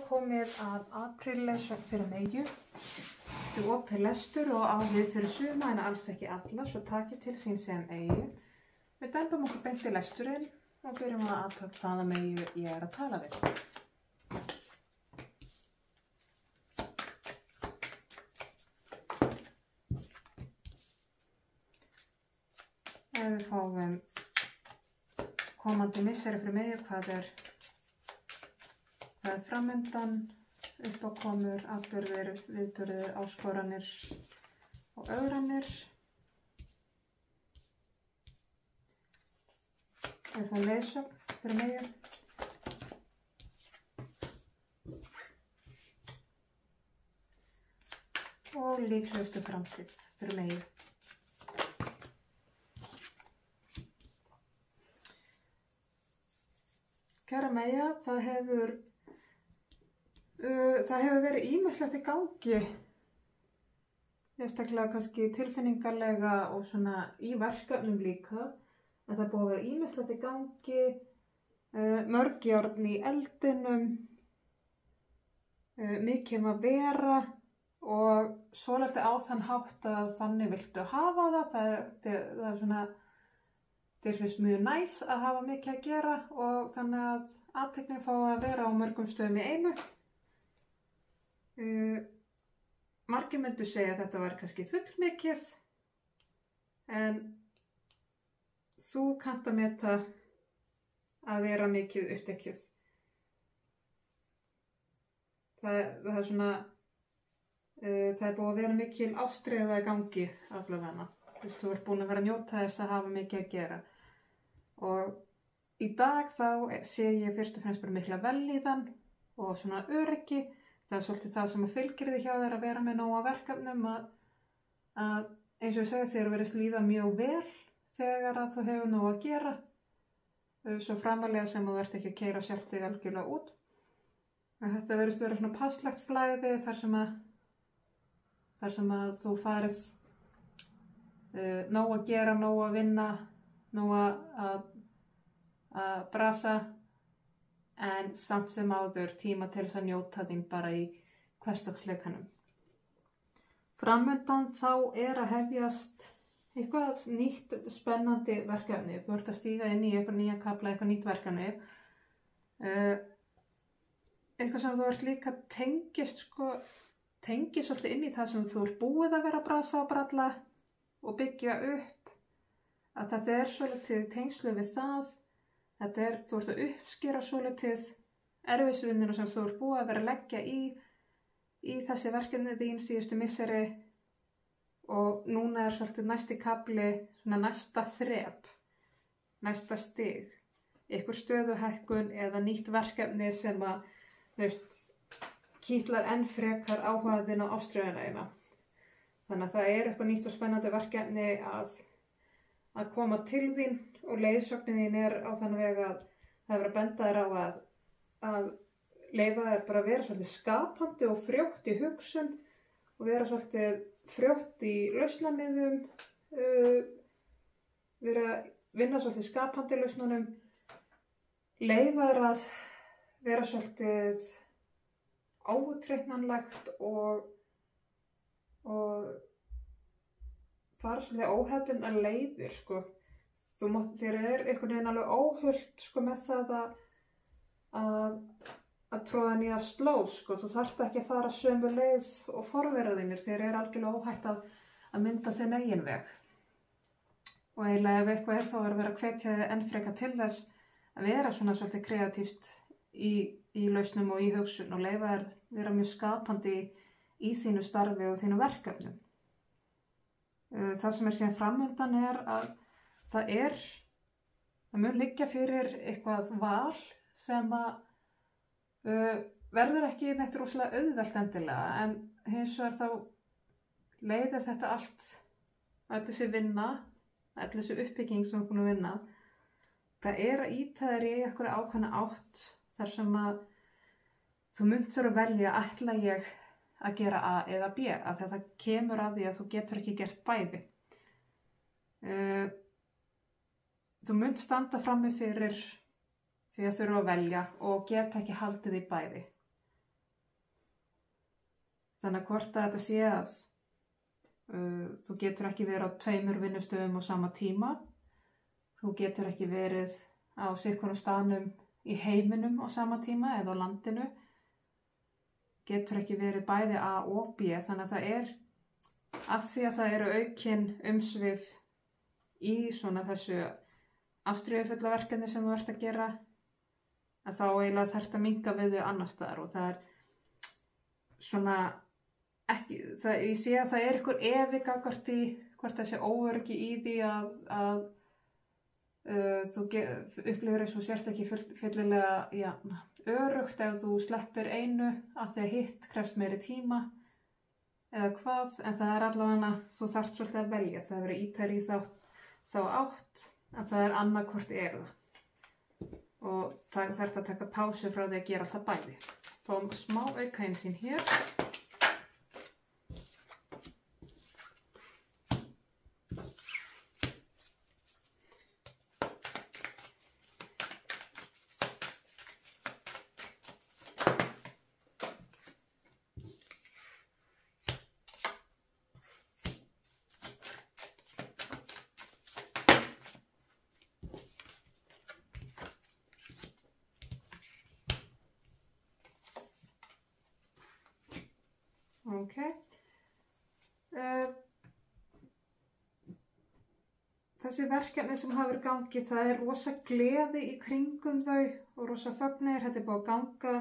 komið að apríllesson fyrir Meyju. Þetta er opið lestur og á við fyrir suma en alls ekki alla, svo takið til sín sem eigi. Við dæmpum okkur beint í lesturinn og byrjum að athuga hvaða Meyju ég er að tala við. Ef við fáum komandi misseri fyrir Meyju, hvað er framundan, uppákomur, atburðir, viðburðir, áskoranir og ögranir. Ef við fáum leiðsögn fyrir Meyju. Og líklegustu framtíð fyrir Meyju. Kæra Meyja, það hefur verið ýmislegt í gangi, sérstaklega kannski tilfinningarlega og svona í verkefnum líka, en það er búið að vera ýmislegt í gangi, mörg járn í eldinum, mikið að vera og svolítið á þann hátt að þannig viltu hafa það, það er svona, þeir finnst mjög næs að hafa mikið að gera og þannig að athygli fá að vera á mörgum stöðum í einu. Margir myndu segja að þetta var kannski fullmikið, en þú kannt að meta að vera mikið upptekið. Það er svona, það er búið að vera mikil ástríða í gangi allavega. Þú ert búin að vera að njóta þess að hafa mikið að gera. Og í dag þá sé ég fyrst og fremst bara mikla vellíðan og svona öryggi. Það er svolítið það sem fylgir því hjá þér að vera með nóg af verkefnum að eins og ég segi þér verðist líða mjög vel þegar að þú hefur nóg að gera. Svo framalega sem þú ert ekki að keyra sjálft þig algjörlega út. Þetta verðist vera svona passlegt flæði þar sem að þú farið nóg að gera, nóg að vinna, nóg að brasa, en samt sem áður tíma til þess að njóta þín bara í hversdagsleikanum. Framundan þá er að hefjast eitthvað nýtt spennandi verkefni. Þú ert að stíga inn í eitthvað nýja kafla, eitthvað nýtt verkefni. Eitthvað sem þú ert líka tengist svolítið inn í það sem þú ert búið að vera að brasa og bralla og byggja upp, að þetta er svolítið tengslu við það, þú ert að uppskera svolítið erfiðisvinnuna sem þú ert búið að vera að leggja í þessi verkefni þín síðustu misseri og núna er svolítið næsti kafli, svona næsta þrep, næsta stig, einhver stöðuhækkun eða nýtt verkefni sem að, kitlar enn frekar áhuga þinn á ástríðuna þína. Þannig að það er eitthvað nýtt og spennandi verkefni að koma til þín og leiðsögnin þín er á þann veg að það er að benda þér á að leyfa þér bara að vera svolítið skapandi og frjótt í hugsun og vera svolítið frjótt í lausnamiðum, vera að vinna svolítið skapandi í lausnunum, leyfa þér að vera svolítið átrúnaðarlegt og fara svolítið óhefðbundnar leiðir, Þér er einhvern veginn alveg óhult, með það að tróða nýja slóð, Þú þarft ekki að fara sömu leið og forvera þínir, þér er algjörlega óhætt að mynda þinn eigin veg. Og eiginlega ef eitthvað er þá að vera að hvetja þig enn frekar til þess að vera svona svolítið kreatíft í lausnum og í hugsun og leyfa þér vera mjög skapandi í þínu starfi og þínu verkefnum. Það sem er síðan framundan er að það mun liggja fyrir eitthvað val sem að verður ekki neitt rosalega auðvelt endilega, en hins vegar þá leiðir þetta allt, öll þessi vinna, öll þessi uppbygging sem þú er búin að vinna, það er að ýta þér í einhverja ákveðna átt þar sem að þú munt þurfa að velja ætla ég að gera A eða B, af því að það kemur að því að þú getur ekki gert bæði. Þú munt standa frammi fyrir því að þurfa að velja og geta ekki haldið í bæði. Þannig að hvort að þetta sé að þú getur ekki verið á 2 vinnustöðum á sama tíma, þú getur ekki verið á sitthvorum staðnum í heiminum á sama tíma eða á landinu, getur ekki verið bæði A og B, þannig að það er af því að það eru aukin umsvif í svona þessu ástríðufulla verkefni sem þú ert að gera, að þá eiginlega þarft að minnka við þau annars staðar og það er svona ekki, ég sé að það er ykkur efi gagnvart í hvort það sé óöryggi í því að þú upplifir eins og sért ekki fyllilega öruggt ef þú sleppir einu af því að hitt krefst meiri tíma eða hvað, en það er allavega þú þarft svolítið að velja, það verður ítæri í þá átt að það er annarkvort það og það þarf að taka pásu frá því að gera það bæði. Fáum smá aukaeinsýn hér. Okay. Þessi verkefni sem hafa verið gangi, það er rosa gleði í kringum þau og rosa fögnir. Þetta er búið að ganga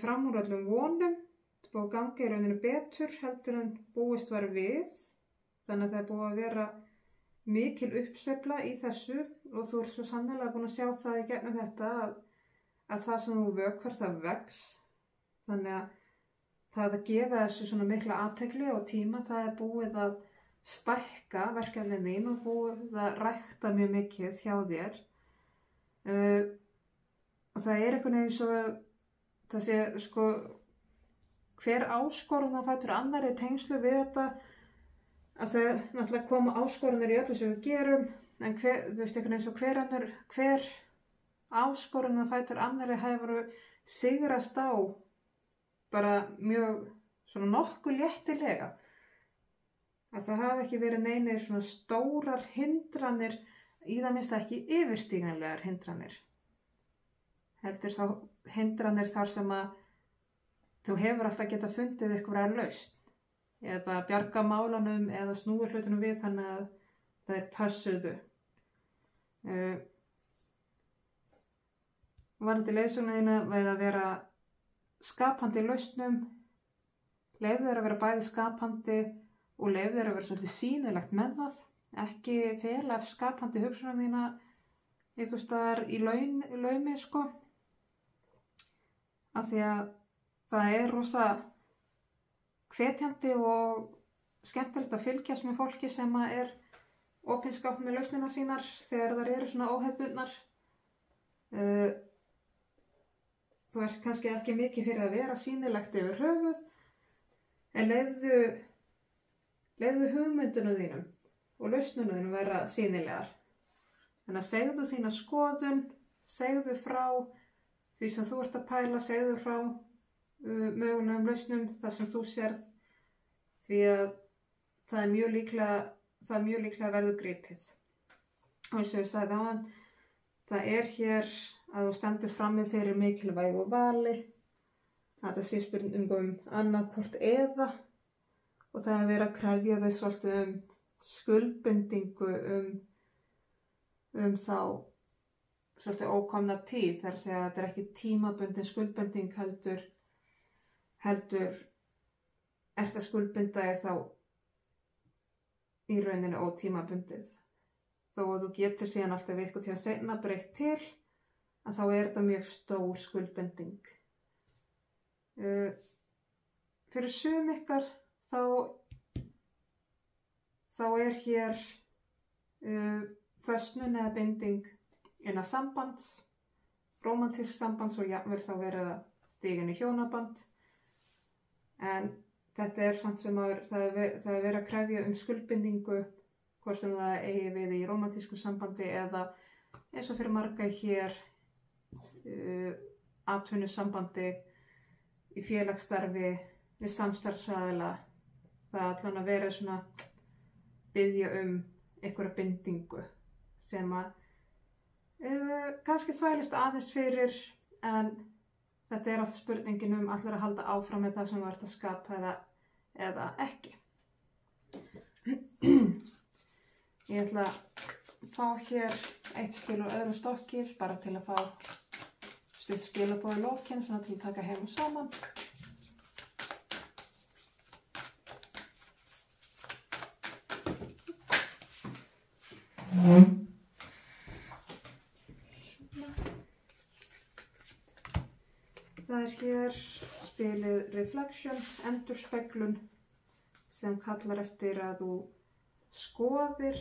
fram úr öllum vonum. Þetta er búið að ganga í rauninu betur heldur en búist var við. Þannig að það er búið að vera mikil uppsveifla í þessu og þú ert svo sannarlega búin að sjá það í gegnum þetta að það sem þú vökvar það vex. Þannig að það að gefa þessu svona mikla athygli og tíma, það er búið að stækka verkefnin þín og búið að rækta mjög mikið hjá þér. Og það er einhvern veginn svo, það sé sko, hver áskorun á fætur annarri tengslu við þetta, að það náttúrulega koma áskoranir í öllu sem við gerum, en þú veist einhvern veginn svo hver áskorun á fætur annarri hefur sigrast á bara mjög svona nokkuð léttilega. Að það hafi ekki verið neinir svona stórar hindranir, í það minnsta ekki yfirstíganlegar hindranir. Heldur þá hindranir þar sem að þú hefur alltaf getað fundið einhverja lausn. Eða bjarga málunum eða snúa hlutunum við þannig að það er passuðu. Varðandi leiðsögnin við að vera skapandi lausnum, leyfðu þér að vera bæði skapandi og leyfðu þér að vera svolítið sýnilegt með það, ekki fela skapandi hugsunum þína einhvers staðar í laumi sko, af því að það er rosa hvetjandi og skemmtilegt að fylgjast með fólki sem er opinskátt með lausnina sínar þegar þær eru svona óhefðbundnar. Þú ert kannski ekki mikið fyrir að vera sýnilegt yfir höfuð, en leyfðu hugmyndunum þínum og lausnunum þínum vera sýnilegar. Þannig að segðu þína skoðun, segðu frá því sem þú ert að pæla, segðu frá mögulegum lausnum þar sem þú sérð, því að það er mjög líklega að verður gripið. Og eins og ég sagði áðan, það er hér að þú stendur frammi fyrir mikilvægu vali, að þetta sé spurningum annað hvort eða, og það er verið að krefja þau svolítið skuldbindingu þá svolítið ókomna tíð, þar að segja að þetta er ekki tímabundin skuldbinding heldur ert að skuldbinda þig þá í rauninu ótímabundið. Þó að þú getur síðan alltaf eitthvað tíma seinna breytt til, að þá er þetta mjög stór skuldbinding. Fyrir sum ykkar þá er hér föstnun eða binding innan sambands, rómantísks sambands og jafnvel þá verið að stíga inn í hjónaband. En þetta er samt sem það er verið að krefja skuldbindingu, hvort sem það eigi við í rómantísku sambandi eða eins og fyrir marga hér atvinnusambandi, í félagsstarfi, við samstarfsaðila, það allan að vera svona biðja einhverja bindingu sem að kannski þvælist aðeins fyrir, en þetta alltaf spurningin allir að halda áfram með það sem þú ert að skapa eða ekki. Ég ætla að fá hér eitt spil úr öðrum stokki bara til að fá stutt skilaboð í lokin, svona til að taka heim og saman. Það hér spilið Reflection, endurspeglun, sem kallar eftir að þú skoðir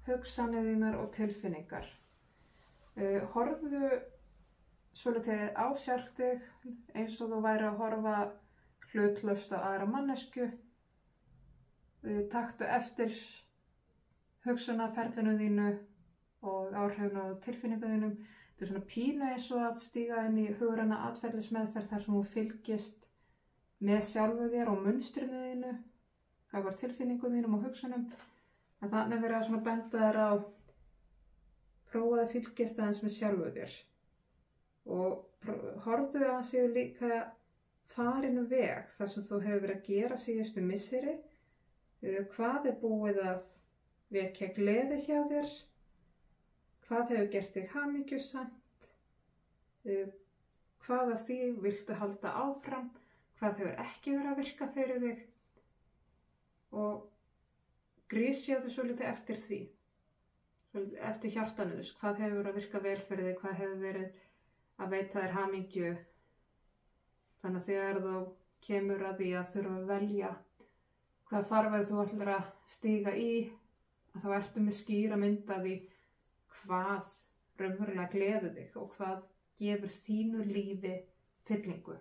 hugsanir þínar og tilfinningar. Horfðu svolítið á sjálft þig eins og þú væri að horfa hlutlaust á aðra mannesku. Taktu eftir hugsunarferlinu þínu og áhrifinu og tilfinningu þínum. Þetta svona pínu eins og að stíga inn í hugræna atferlismeðferð þar sem þú fylgist með sjálfu þér og munstrinu þínu, gagnvart tilfinningu þínum og hugsunum. En þannig verið að svona benda þér á prófa að fylgjast aðeins með sjálfu þér. Og horfðu að það séu líka farinu veg þar sem þú hefur verið að gera síðustu misseri. Hvað búið að vekja gleði hjá þér? Hvað hefur gert þig hamingjusamt? Hvað af því viltu halda áfram? Hvað hefur ekki verið að virka fyrir þig? Og grísjaðu svolítið eftir því. Svolítið eftir hjartanuðs. Hvað hefur verið að virka vel fyrir þig? Hvað hefur verið að veita þér hamingju? Þannig að þegar þú kemur að því að þurfa að velja hvað farveg þú ætlar að stíga í, að þá ertu með skýra mynd af því hvað raunverulega gleður þig og hvað gefur þínu lífi fyllingu.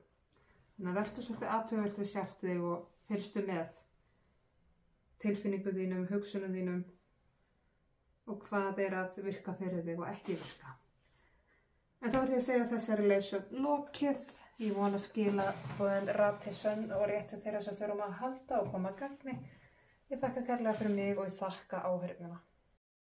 Þannig að vertu svolítið athugavert við sjálft þig og fylgstu með tilfinningu þínum, hugsunum þínum og hvað að virka fyrir þig og ekki virka. En þá ætlum ég að segja þessari leiðsögn lokið. Ég vona að skila rati sönn og rétti þeirra sem þurfum að halda og koma að gagni. Ég þakka kærlega fyrir mig og ég þakka áheyrnina.